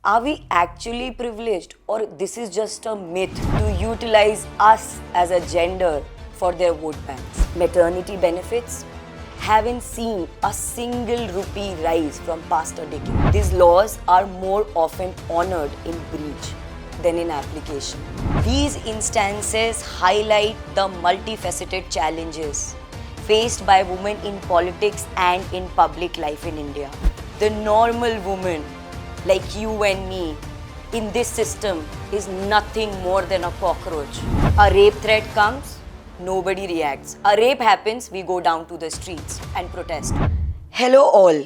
Are we actually privileged, or this is just a myth to utilize us as a gender for their vote banks? Maternity benefits haven't seen a single rupee rise from past a decade. These laws are more often honored in breach than in application. These instances highlight the multifaceted challenges faced by women in politics and in public life in India. The normal woman, like you and me, in this system is nothing more than a cockroach. A rape threat comes, nobody reacts. A rape happens, we go down to the streets and protest. Hello, all,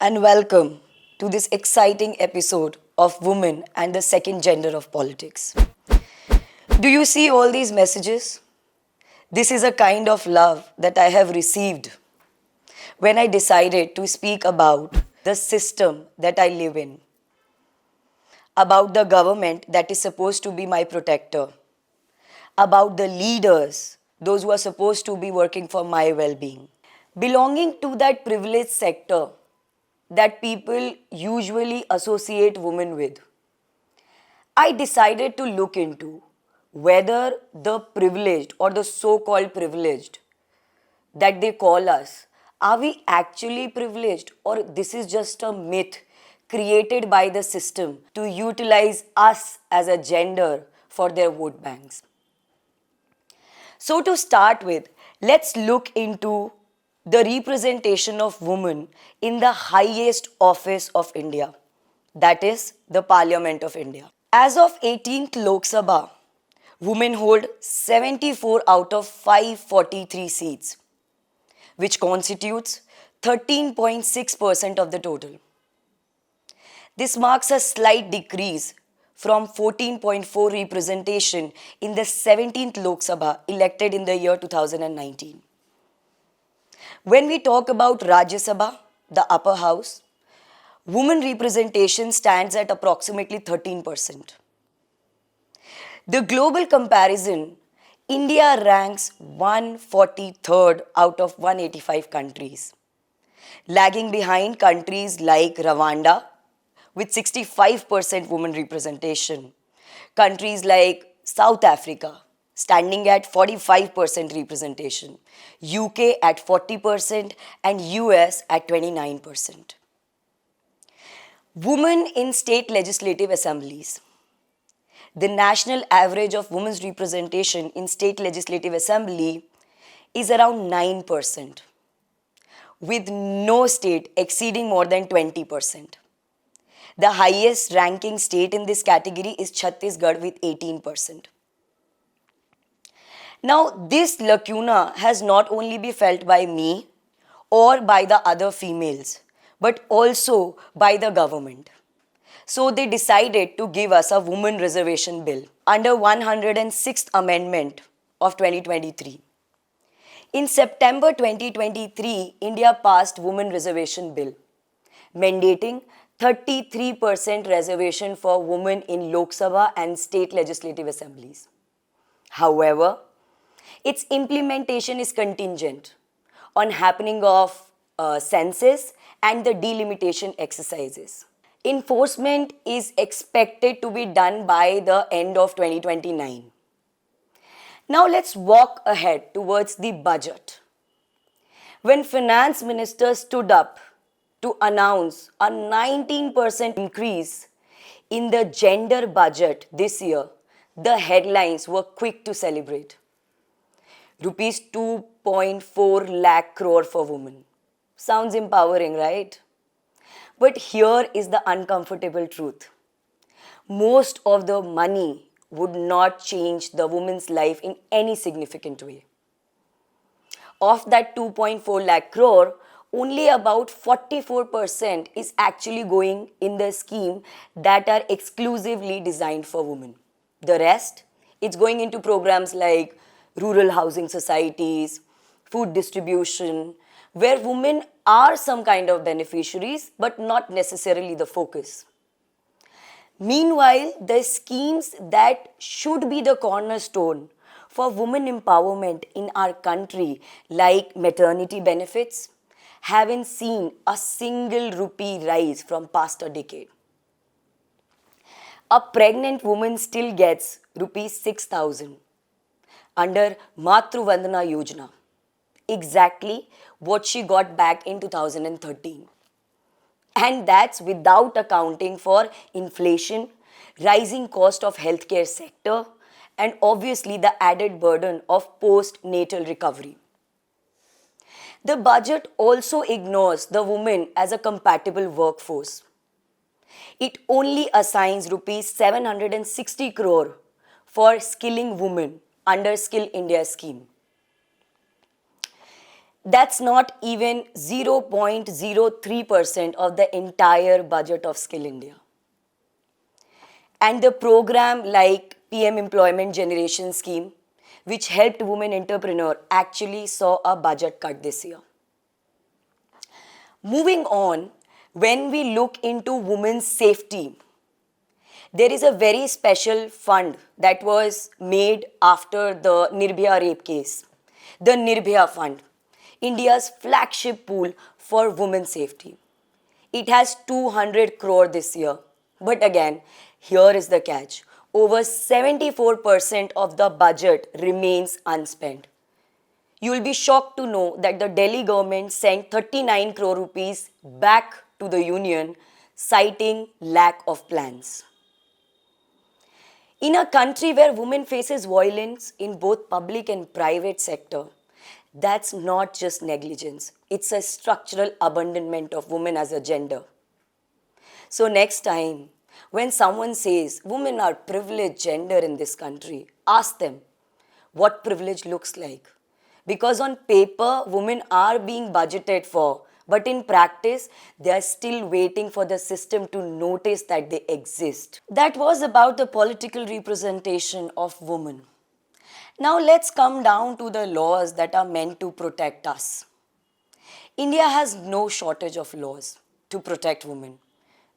and welcome to this exciting episode of Women and the Second Gender of Politics. Do you see all these messages? This is a kind of love that I have received when I decided to speak about the system that I live in, about the government that is supposed to be my protector, about the leaders, those who are supposed to be working for my well-being. Belonging to that privileged sector that people usually associate women with, I decided to look into whether the privileged or the so-called privileged that they call us, are we actually privileged, or this is just a myth created by the system to utilize us as a gender for their vote banks? So to start with, let's look into the representation of women in the highest office of India, that is the Parliament of India. As of 18th Lok Sabha, women hold 74 out of 543 seats, which constitutes 13.6% of the total. This marks a slight decrease from 14.4 representation in the 17th Lok Sabha elected in the year 2019. When we talk about Rajya Sabha, the upper house, women representation stands at approximately 13%. The global comparison, India ranks 143rd out of 185 countries, lagging behind countries like Rwanda with 65% women representation, countries like South Africa standing at 45% representation, UK at 40% and US at 29%. Women in state legislative assemblies. The national average of women's representation in state legislative assembly is around 9%, with no state exceeding more than 20%. The highest ranking state in this category is Chhattisgarh with 18%. Now, this lacuna has not only been felt by me or by the other females, but also by the government. So they decided to give us a women reservation bill under 106th Amendment of 2023. In September 2023, India passed Women Reservation Bill, mandating 33% reservation for women in Lok Sabha and state legislative assemblies. However, its implementation is contingent on happening of census and the delimitation exercises. Enforcement is expected to be done by the end of 2029. Now let's walk ahead towards the budget. When Finance Minister stood up to announce a 19% increase in the gender budget this year, the headlines were quick to celebrate. Rupees 2.4 lakh crore for women. Sounds empowering, right? But here is the uncomfortable truth. Most of the money would not change the woman's life in any significant way. Of that 2.4 lakh crore, only about 44% is actually going in the scheme that are exclusively designed for women. The rest, it's going into programs like rural housing societies, food distribution, where women are some kind of beneficiaries, but not necessarily the focus. Meanwhile, the schemes that should be the cornerstone for women empowerment in our country, like maternity benefits, haven't seen a single rupee rise from past a decade. a pregnant woman still gets rupees 6,000 under Matru Vandana Yojana. Exactly what she got back in 2013. And that's without accounting for inflation, rising cost of healthcare sector, and obviously the added burden of post-natal recovery. The budget also ignores the woman as a compatible workforce. It only assigns rupees 760 crore for skilling women under Skill India scheme. That's not even 0.03% of the entire budget of Skill India. And the program like PM Employment Generation Scheme, which helped women entrepreneurs, actually saw a budget cut this year. Moving on, when we look into women's safety, there is a very special fund that was made after the Nirbhaya rape case, the Nirbhaya Fund, India's flagship pool for women's safety. It has 200 crore this year. But again, here is the catch. Over 74% of the budget remains unspent. You will be shocked to know that the Delhi government sent 39 crore rupees back to the union, citing lack of plans. In a country where women faces violence in both public and private sector, that's not just negligence. It's a structural abandonment of women as a gender. So next time, when someone says women are privileged gender in this country, ask them what privilege looks like. Because on paper, women are being budgeted for, but in practice, they are still waiting for the system to notice that they exist. That was about the political representation of women. Now let's come down to the laws that are meant to protect us. India has no shortage of laws to protect women.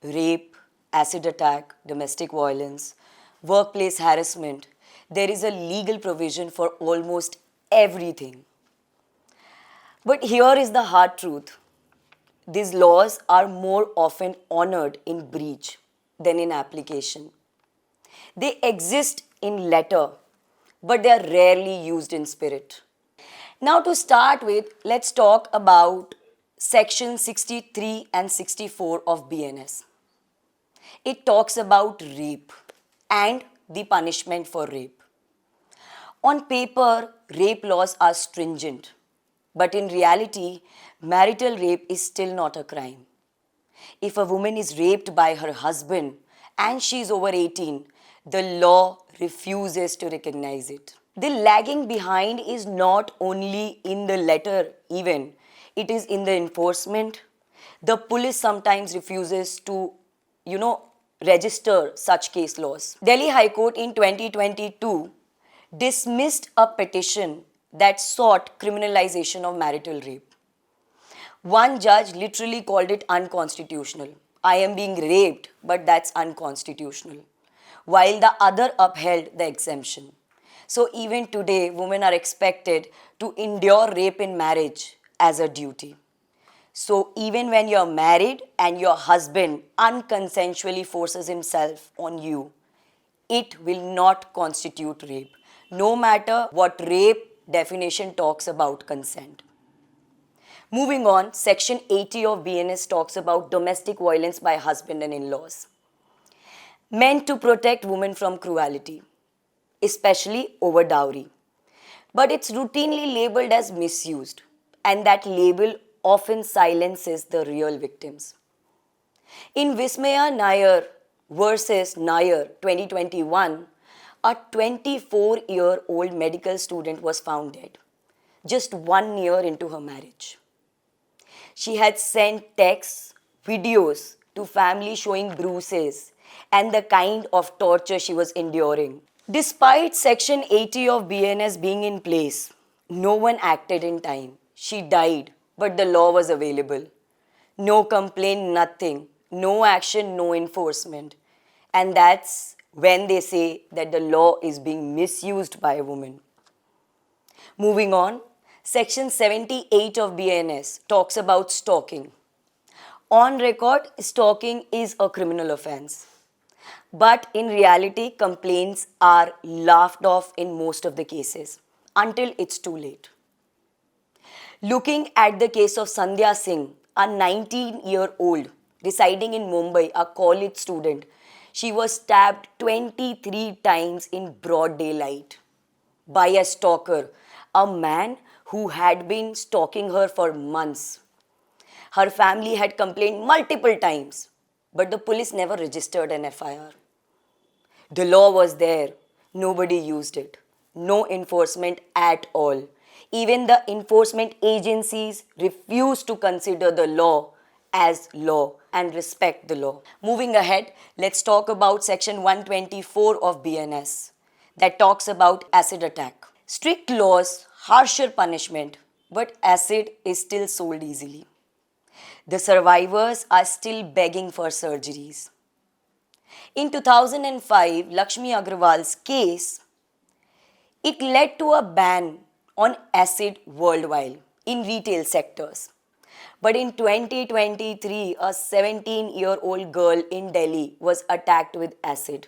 Rape, acid attack, domestic violence, workplace harassment. There is a legal provision for almost everything. But here is the hard truth. These laws are more often honored in breach than in application. They exist in letter, but they are rarely used in spirit. Now to start with, let's talk about section 63 and 64 of BNS. It talks about rape and the punishment for rape. On paper, rape laws are stringent, but in reality, marital rape is still not a crime. If a woman is raped by her husband and she is over 18, the law refuses to recognize it. The lagging behind is not only in the letter even, it is in the enforcement. The police sometimes refuses to, register such case laws. Delhi High Court in 2022 dismissed a petition that sought criminalization of marital rape. One judge literally called it unconstitutional. I am being raped, but that's unconstitutional. While the other upheld the exemption. So even today, women are expected to endure rape in marriage as a duty. So even when you're married and your husband unconsensually forces himself on you, it will not constitute rape, no matter what rape definition talks about consent. Moving on, section 80 of BNS talks about domestic violence by husband and in-laws. Meant to protect women from cruelty, especially over dowry. But it's routinely labeled as misused, and that label often silences the real victims. In Vismaya Nair versus Nair 2021, a 24-year-old medical student was found dead, just 1 year into her marriage. She had sent texts, videos to family showing bruises and the kind of torture she was enduring. Despite Section 80 of BNS being in place, no one acted in time. She died, but the law was available. No complaint, nothing. No action, no enforcement. And that's when they say that the law is being misused by a woman. Moving on, Section 78 of BNS talks about stalking. On record, stalking is a criminal offense. But in reality, complaints are laughed off in most of the cases until it's too late. Looking at the case of Sandhya Singh, a 19-year-old residing in Mumbai, a college student, she was stabbed 23 times in broad daylight by a stalker, a man who had been stalking her for months. Her family had complained multiple times, but the police never registered an FIR. The law was there, nobody used it. No enforcement at all. Even the enforcement agencies refused to consider the law as law and respect the law. Moving ahead, let's talk about section 124 of BNS that talks about acid attack. Strict laws, harsher punishment, but acid is still sold easily. The survivors are still begging for surgeries. In 2005, Lakshmi Agrawal's case, it led to a ban on acid worldwide in retail sectors. But in 2023, a 17-year-old girl in Delhi was attacked with acid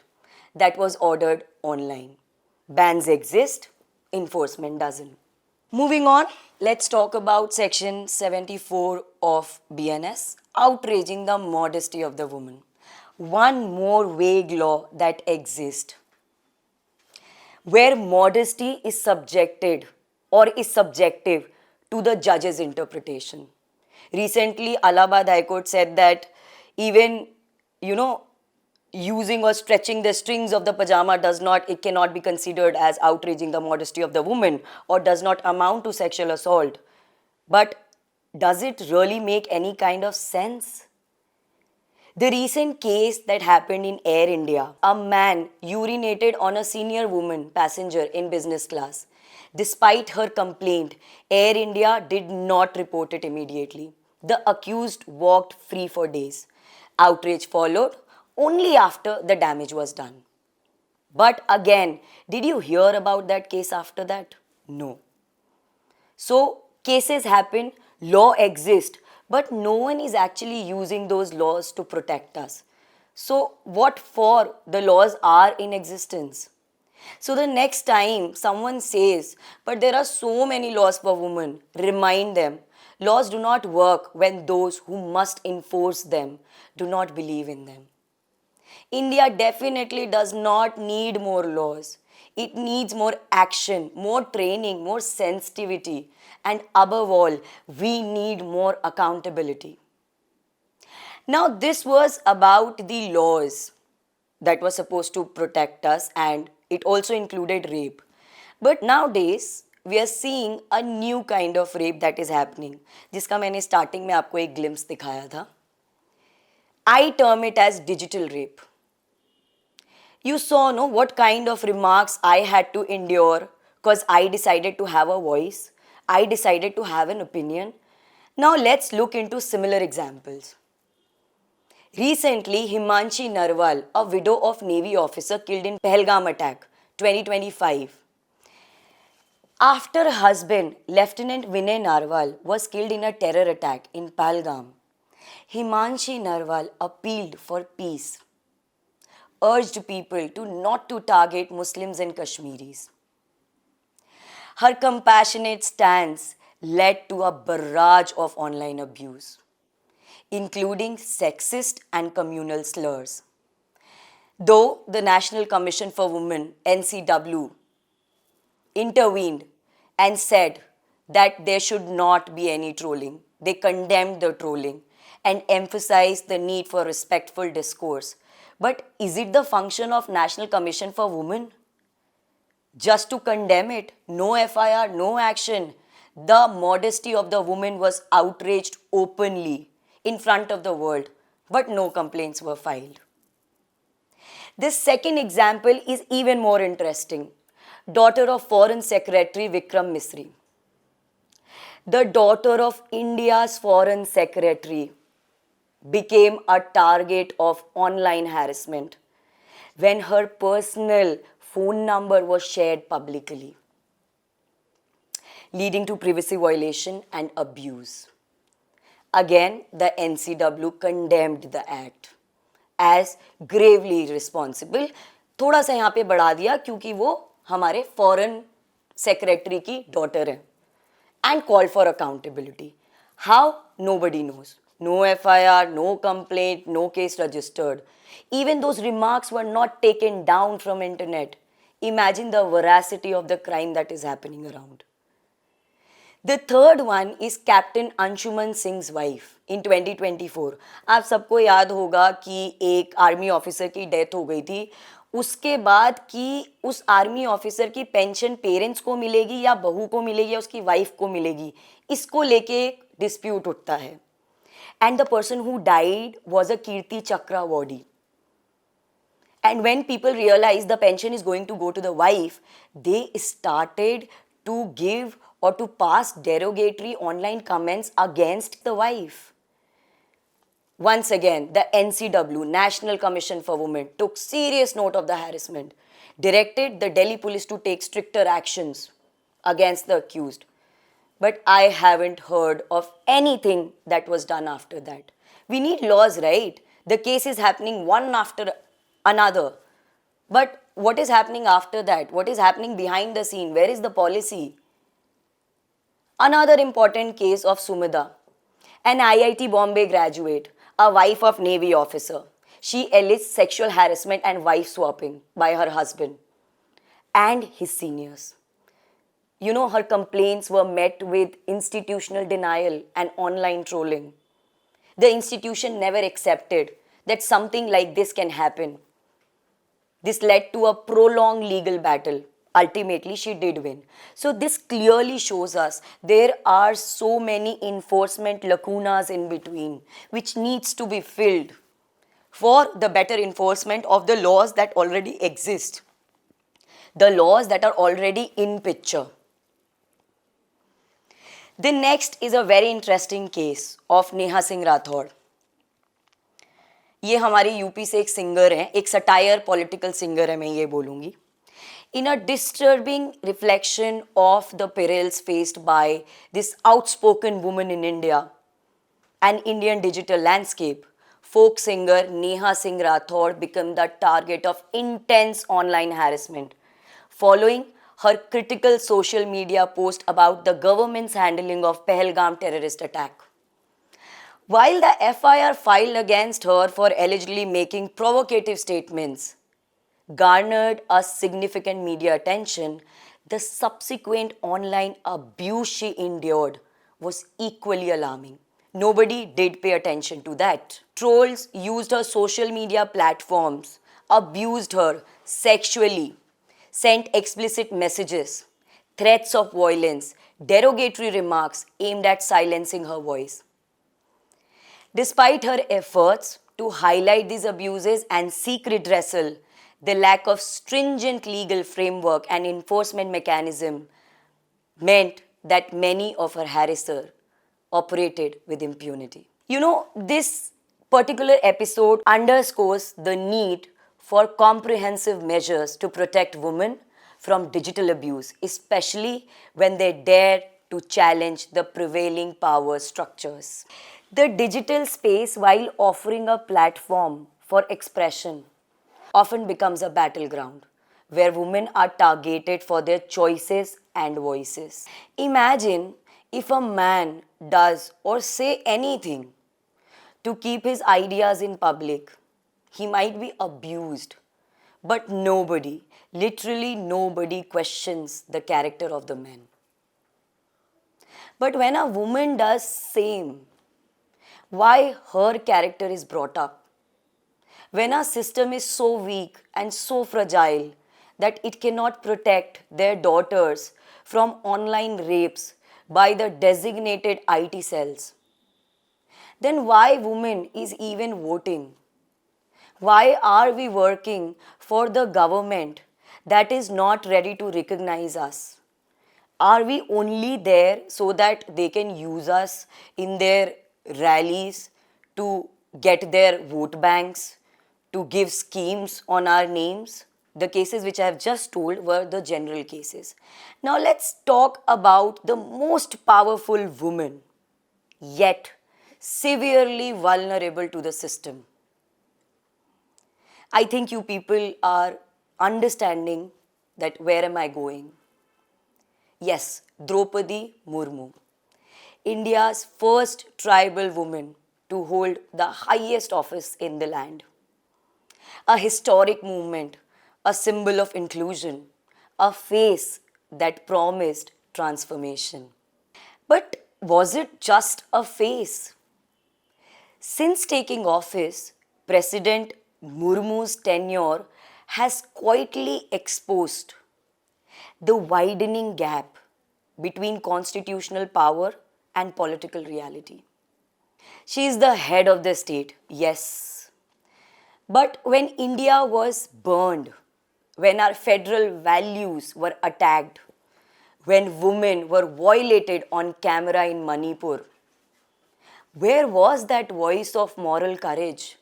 that was ordered online. Bans exist, enforcement doesn't. Moving on, let's talk about section 74 of BNS, outraging the modesty of the woman. One more vague law that exists where modesty is subjected or is subjective to the judge's interpretation. Recently, Allahabad High Court said that even, using or stretching the strings of the pajama it cannot be considered as outraging the modesty of the woman or does not amount to sexual assault. But does it really make any kind of sense? The recent case that happened in Air India, a man urinated on a senior woman passenger in business class. Despite her complaint, Air India did not report it immediately. The accused walked free for days. Outrage followed only after the damage was done. But again, did you hear about that case after that? No. So, cases happen, law exists, but no one is actually using those laws to protect us. So, what for the laws are in existence? So, the next time someone says, but there are so many laws for women, remind them, laws do not work when those who must enforce them do not believe in them. India definitely does not need more laws. It needs more action, more training, more sensitivity, and above all, we need more accountability. Now, this was about the laws that were supposed to protect us, and it also included rape. But nowadays, we are seeing a new kind of rape that is happening, जिसका मैंने starting में आपको एक glimpse दिखाया था. I term it as digital rape. You saw, no, what kind of remarks I had to endure because I decided to have a voice. I decided to have an opinion. Now let's look into similar examples. Recently, Himanshi Narwal, a widow of Navy officer killed in Pahalgam attack, 2025. After her husband, Lieutenant Vinay Narwal, was killed in a terror attack in Pahalgam, Himanshi Narwal appealed for peace, urged people to not to target Muslims and Kashmiris. Her compassionate stance led to a barrage of online abuse, including sexist and communal slurs. Though the National Commission for Women, NCW, intervened and said that there should not be any trolling, they condemned the trolling and emphasized the need for respectful discourse. But is it the function of National Commission for Women just to condemn it? No FIR, no action. The modesty of the woman was outraged openly in front of the world, but no complaints were filed. This second example is even more interesting. Daughter of Foreign Secretary Vikram Misri. The daughter of India's Foreign Secretary became a target of online harassment when her personal phone number was shared publicly, leading to privacy violation and abuse. Again, the NCW condemned the act. as gravely irresponsible. थोड़ा सा यहाँ पे बढ़ा दिया क्योंकि वो हमारे foreign secretary की डॉटर है. And call for accountability. How? Nobody knows. No FIR, no complaint, no case registered. Even those remarks were not taken down from internet. Imagine the veracity of the crime that is happening around. The third one is Captain Anshuman Singh's wife in 2024. आप सबको याद होगा कि एक army officer की death हो गई थी. उसके बाद कि उस आर्मी ऑफिसर की पेंशन पेरेंट्स को मिलेगी या बहू को मिलेगी या उसकी वाइफ को मिलेगी, इसको लेके एक डिस्प्यूट उठता है. And the person who died was a Kirti Chakra awardee. And when people realize the pension is going to go to the wife, they started to give or to pass derogatory online comments against the wife. Once again, the NCW, National Commission for Women, took serious note of the harassment, directed the Delhi police to take stricter actions against the accused. But I haven't heard of anything that was done after that. We need laws, right? The case is happening one after another. But what is happening after that? What is happening behind the scene? Where is the policy? Another important case of Sumida, an IIT Bombay graduate, a wife of Navy officer. She alleged sexual harassment and wife swapping by her husband and his seniors. You know, her complaints were met with institutional denial and online trolling. The institution never accepted that something like this can happen. This led to a prolonged legal battle. Ultimately, she did win. So this clearly shows us there are so many enforcement lacunas in between which needs to be filled for the better enforcement of the laws that already exist, the laws that are already in picture. The next is a very interesting case of Neha Singh Rathod. ये हमारे UP से एक singer हैं, एक satire political singer है, मैं ये बोलूँगी. In a disturbing reflection of the perils faced by this outspoken woman in India and Indian digital landscape, folk singer Neha Singh Rathod became the target of intense online harassment following her critical social media post about the government's handling of Pahalgam terrorist attack. While the FIR filed against her for allegedly making provocative statements garnered a significant media attention, the subsequent online abuse she endured was equally alarming. Nobody did pay attention to that. Trolls used her social media platforms, abused her sexually, sent explicit messages, threats of violence, derogatory remarks aimed at silencing her voice. Despite her efforts to highlight these abuses and seek redressal, the lack of stringent legal framework and enforcement mechanism meant that many of her harassers operated with impunity. You know, this particular episode underscores the need for comprehensive measures to protect women from digital abuse, especially when they dare to challenge the prevailing power structures. The digital space, while offering a platform for expression, often becomes a battleground where women are targeted for their choices and voices. Imagine if a man does or say anything to keep his ideas in public, he might be abused, but nobody, literally nobody, questions the character of the man. But when a woman does same, why her character is brought up? When our system is so weak and so fragile that it cannot protect their daughters from online rapes by the designated IT cells, then why women is even voting? Why are we working for the government that is not ready to recognize us? Are we only there so that they can use us in their rallies to get their vote banks, to give schemes on our names? The cases which I have just told were the general cases. Now let's talk about the most powerful woman, yet severely vulnerable to the system. I think you people are understanding that where am I going? Yes, Draupadi Murmu, India's first tribal woman to hold the highest office in the land. A historic movement, a symbol of inclusion, a face that promised transformation. But was it just a face? Since taking office, President Murmu's tenure has quietly exposed the widening gap between constitutional power and political reality. She is the head of the state, yes. But when India was burned, when our federal values were attacked, when women were violated on camera in Manipur, where was that voice of moral courage?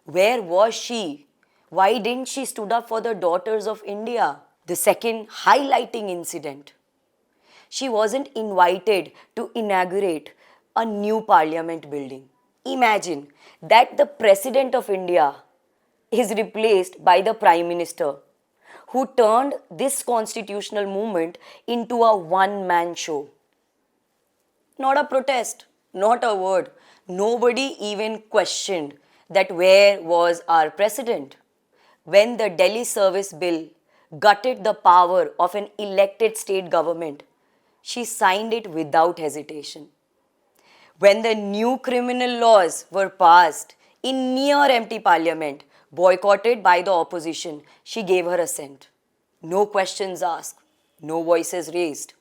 Where was she? Why didn't she stood up for the daughters of India? The second highlighting incident. She wasn't invited to inaugurate a new parliament building. Imagine that the President of India is replaced by the Prime Minister, who turned this constitutional movement into a one-man show. Not a protest, not a word. Nobody even questioned that where was our president? When the Delhi Service Bill gutted the power of an elected state government, she signed it without hesitation. When the new criminal laws were passed in near empty parliament, boycotted by the opposition, she gave her assent. No questions asked, no voices raised.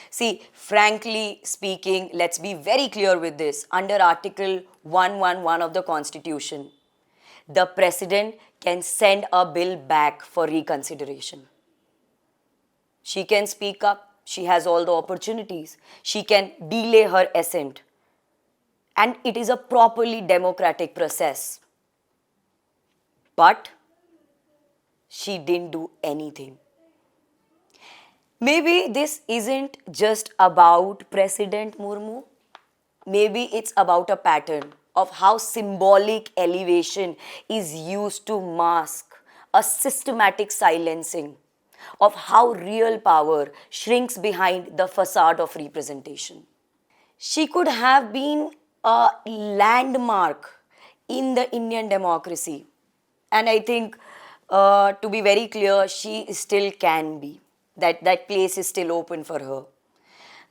See, frankly speaking, let's be very clear with this. Under Article 111 of the Constitution, the President can send a bill back for reconsideration. She can speak up, she has all the opportunities, she can delay her assent. And it is a properly democratic process. But she didn't do anything. Maybe this isn't just about President Murmu. Maybe it's about a pattern of how symbolic elevation is used to mask a systematic silencing, of how real power shrinks behind the facade of representation. She could have been a landmark in the Indian democracy. And I think, to be very clear, she still can be. That place is still open for her.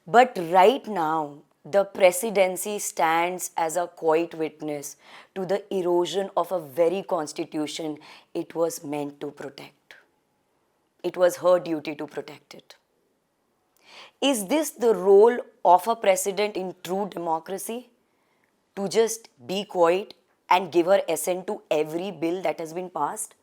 But right now, the presidency stands as a quiet witness to the erosion of a very constitution it was meant to protect. It was her duty to protect it. Is this the role of a president in true democracy? To just be quiet and give her assent to every bill that has been passed?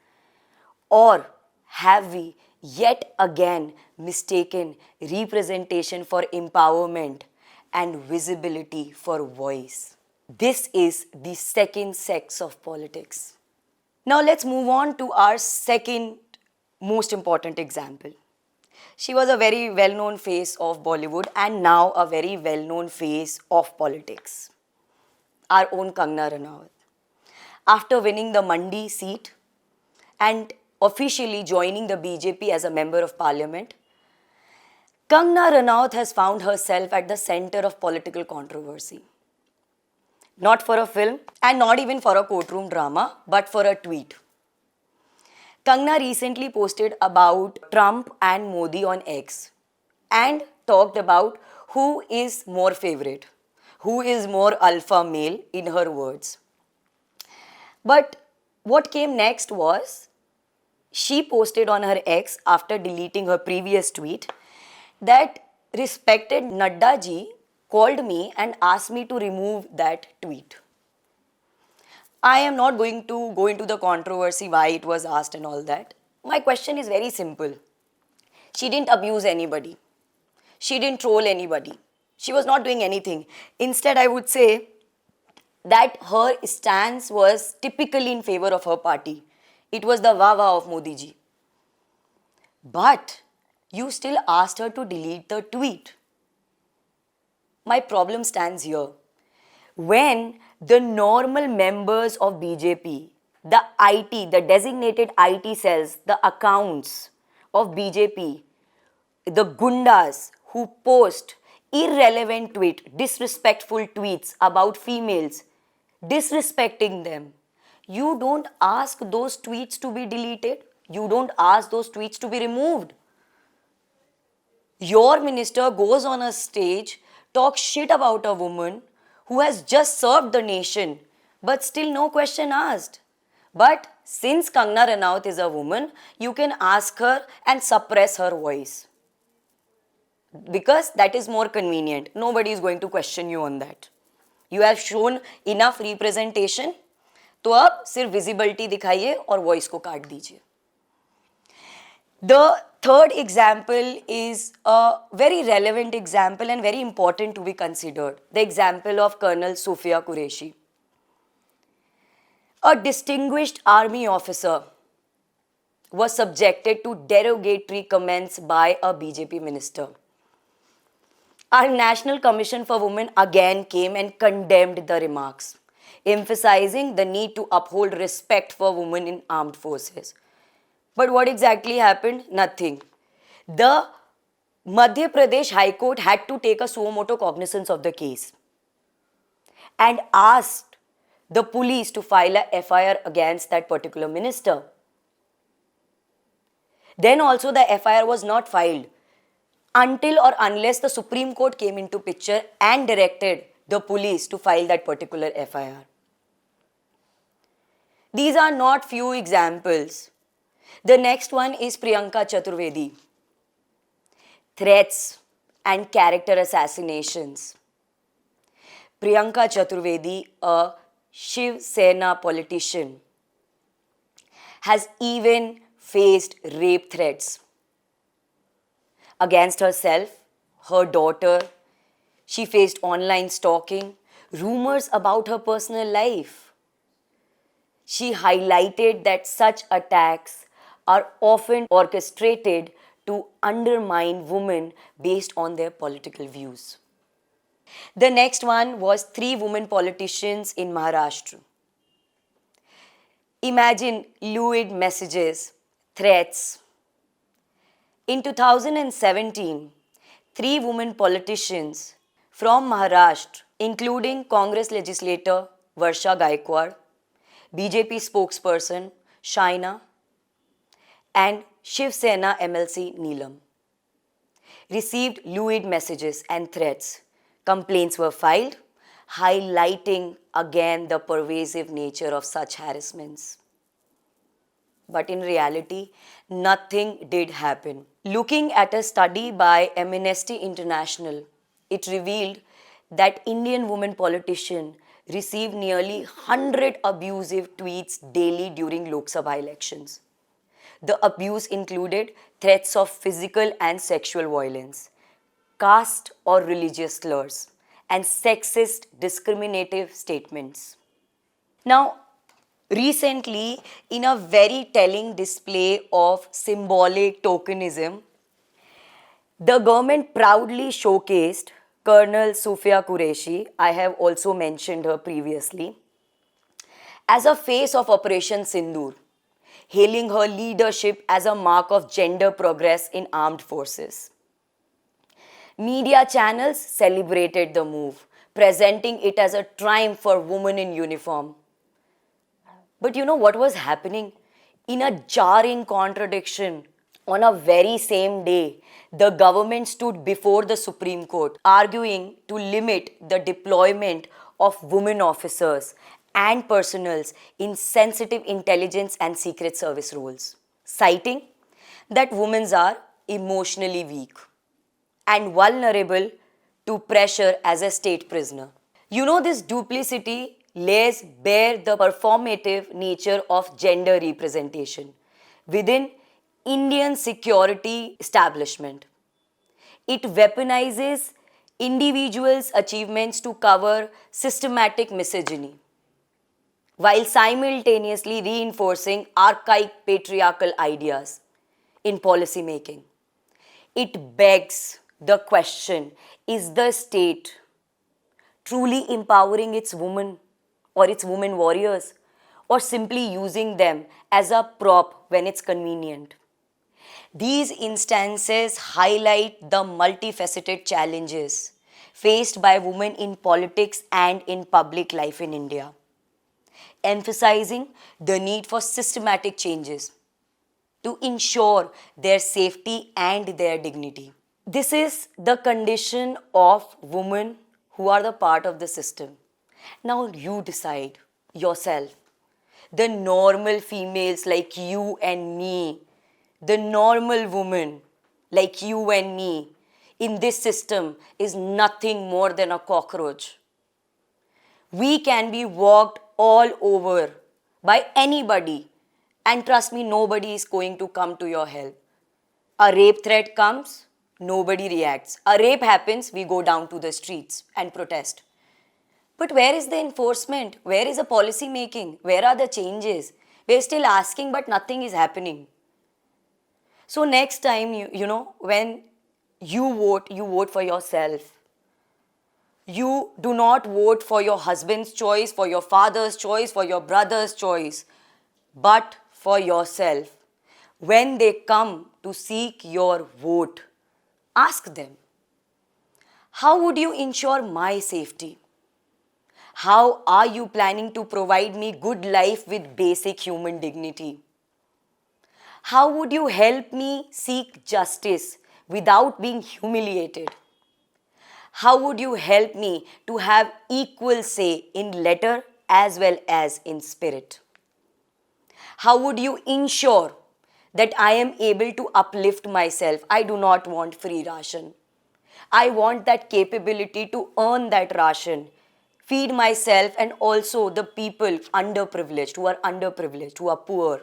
Or have we yet again mistaken representation for empowerment and visibility for voice? This is the second sex of politics. Now let's move on to our second most important example. She was a very well-known face of Bollywood and now a very well-known face of politics. Our own Kangana Ranaut. After winning the Mandi seat and officially joining the BJP as a member of parliament, Kangana Ranaut has found herself at the center of political controversy. Not for a film and not even for a courtroom drama, but for a tweet. Kangana recently posted about Trump and Modi on X and talked about who is more favorite, who is more alpha male in her words. But what came next was she posted on her X after deleting her previous tweet that respected Nadda ji called me and asked me to remove that tweet. I am not going to go into the controversy why it was asked and all that. My question is very simple. She didn't abuse anybody. She didn't troll anybody. She was not doing anything. Instead, I would say that her stance was typically in favor of her party. It was the wah-wah of Modi ji. But you still asked her to delete the tweet. My problem stands here. When the normal members of BJP, the IT, the designated IT cells, the accounts of BJP, the gundas who post irrelevant disrespectful tweets about females, disrespecting them. You don't ask those tweets to be deleted. You don't ask those tweets to be removed. Your minister goes on a stage, talks shit about a woman who has just served the nation, but still no question asked. But since Kangana Ranaut is a woman, you can ask her and suppress her voice. Because that is more convenient. Nobody is going to question you on that. You have shown enough representation, तो अब सिर्फ visibility दिखाइए और voice को काट दीजिए. The third example is a very relevant example and very important to be considered. The example of Colonel Sufia Qureshi. A distinguished army officer was subjected to derogatory comments by a BJP minister. Our National Commission for Women again came and condemned the remarks, emphasizing the need to uphold respect for women in armed forces. But what exactly happened? Nothing. The Madhya Pradesh High Court had to take a suo motu cognizance of the case and asked the police to file a FIR against that particular minister. Then also the FIR was not filed until or unless the Supreme Court came into picture and directed the police to file that particular FIR. These are not few examples. The next one is Priyanka Chaturvedi. Threats and character assassinations. Priyanka Chaturvedi, a Shiv Sena politician, has even faced rape threats against herself, her daughter. She faced online stalking, rumors about her personal life. She highlighted that such attacks are often orchestrated to undermine women based on their political views. The next one was 3 women politicians in Maharashtra. Imagine lewd messages, threats. In 2017, 3 women politicians from Maharashtra, including Congress legislator Varsha Gaikwad, BJP spokesperson Shaina, and Shiv Sena MLC Neelam, received lewd messages and threats. Complaints were filed, highlighting again the pervasive nature of such harassments. But in reality, nothing did happen. Looking at a study by Amnesty International, it revealed that Indian women politicians received nearly 100 abusive tweets daily during Lok Sabha elections. The abuse included threats of physical and sexual violence, caste or religious slurs, and sexist discriminative statements. Now, recently, in a very telling display of symbolic tokenism, the government proudly showcased Colonel Sufia Qureshi, I have also mentioned her previously, as a face of Operation Sindoor, hailing her leadership as a mark of gender progress in armed forces. Media channels celebrated the move, presenting it as a triumph for women in uniform. But you know what was happening? In a jarring contradiction, on a very same day, the government stood before the Supreme Court, arguing to limit the deployment of women officers and personals in sensitive intelligence and secret service roles, citing that women are emotionally weak and vulnerable to pressure as a state prisoner. You know, this duplicity lays bare the performative nature of gender representation within Indian security establishment. It weaponizes individuals' achievements to cover systematic misogyny, while simultaneously reinforcing archaic patriarchal ideas in policy making. It begs the question, is the state truly empowering its women or its women warriors, or simply using them as a prop when it's convenient. These instances highlight the multifaceted challenges faced by women in politics and in public life in India, emphasizing the need for systematic changes to ensure their safety and their dignity. This is the condition of women who are the part of the system. Now you decide yourself. The normal females like you and me, the normal woman like you and me in this system is nothing more than a cockroach. We can be walked all over by anybody, and trust me, nobody is going to come to your help. A rape threat comes, nobody reacts. A rape happens, we go down to the streets and protest. But where is the enforcement? Where is the policy making? Where are the changes? We're still asking, but nothing is happening. So next time, when you vote for yourself. You do not vote for your husband's choice, for your father's choice, for your brother's choice, but for yourself. When they come to seek your vote, ask them, how would you ensure my safety? How are you planning to provide me good life with basic human dignity? How would you help me seek justice without being humiliated? How would you help me to have equal say in letter as well as in spirit? How would you ensure that I am able to uplift myself? I do not want free ration. I want that capability to earn that ration, feed myself and also the people underprivileged, who are poor.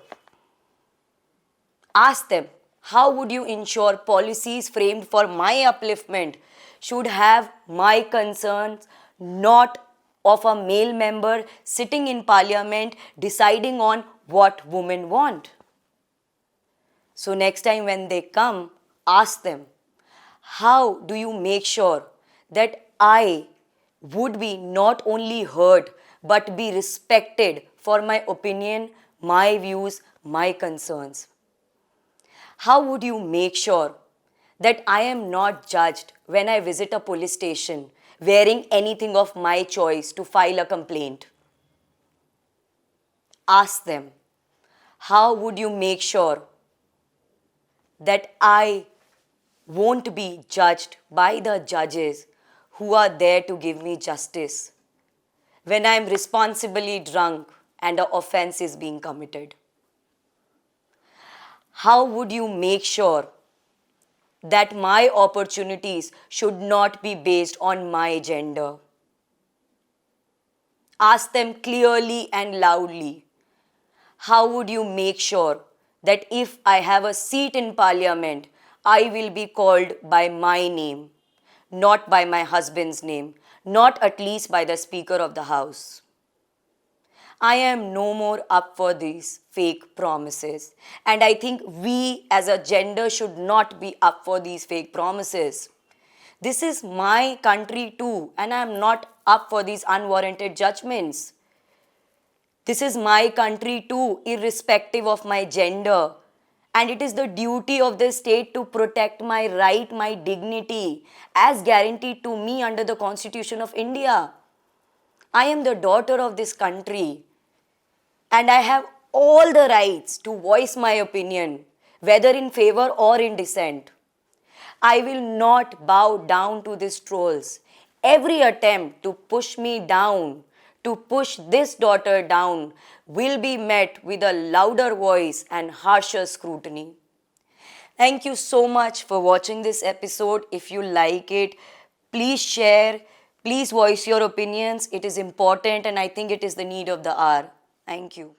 Ask them, how would you ensure policies framed for my upliftment should have my concerns, not of a male member sitting in parliament deciding on what women want? So next time when they come, ask them, how do you make sure that I would be not only heard but be respected for my opinion, my views, my concerns? How would you make sure that I am not judged when I visit a police station wearing anything of my choice to file a complaint? Ask them, how would you make sure that I won't be judged by the judges who are there to give me justice when I am responsibly drunk and an offense is being committed? How would you make sure that my opportunities should not be based on my gender? Ask them clearly and loudly. How would you make sure that if I have a seat in parliament, I will be called by my name, not by my husband's name, not at least by the Speaker of the House? I am no more up for these fake promises. And I think we as a gender should not be up for these fake promises. This is my country too, and I am not up for these unwarranted judgments. This is my country too, irrespective of my gender. And it is the duty of the state to protect my right, my dignity, as guaranteed to me under the Constitution of India. I am the daughter of this country. And I have all the rights to voice my opinion, whether in favor or in dissent. I will not bow down to these trolls. Every attempt to push me down, to push this daughter down, will be met with a louder voice and harsher scrutiny. Thank you so much for watching this episode. If you like it, please share, please voice your opinions. It is important and I think it is the need of the hour. Thank you.